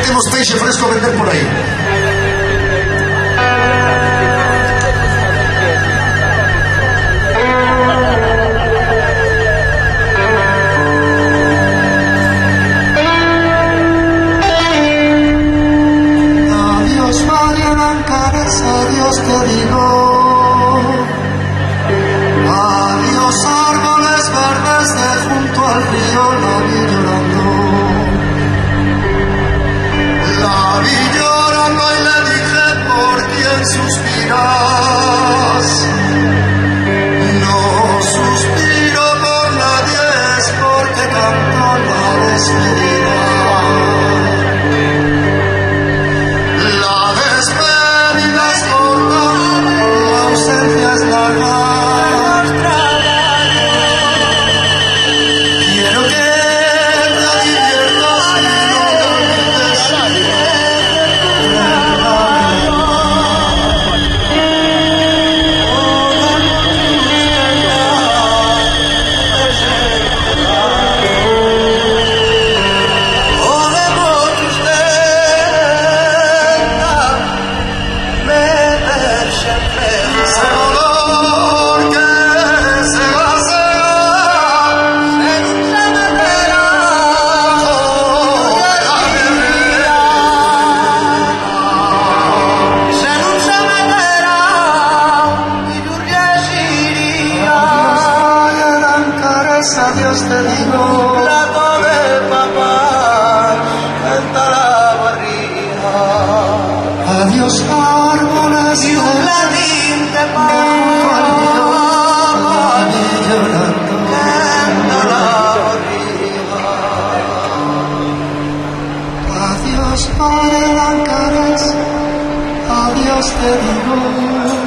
tenemos peixe fresco a vender por aí. Adiós, Mariana Cares, adiós te digo. Adiós, árboles verdes de junto al río, la vi llorando. La vi llorando y le dije, ¿por quién suspiras? No suspiro por nadie, es porque canto la despedida. La despedida es corta, la ausencia es larga. Quiero que te diviertas y no te olvides. Adiós te digo, plato de papá, canta la barriga. Adiós árboles y un ladín de pan, llorando, canta la barriga. Adiós Mariana Cares, adiós te digo.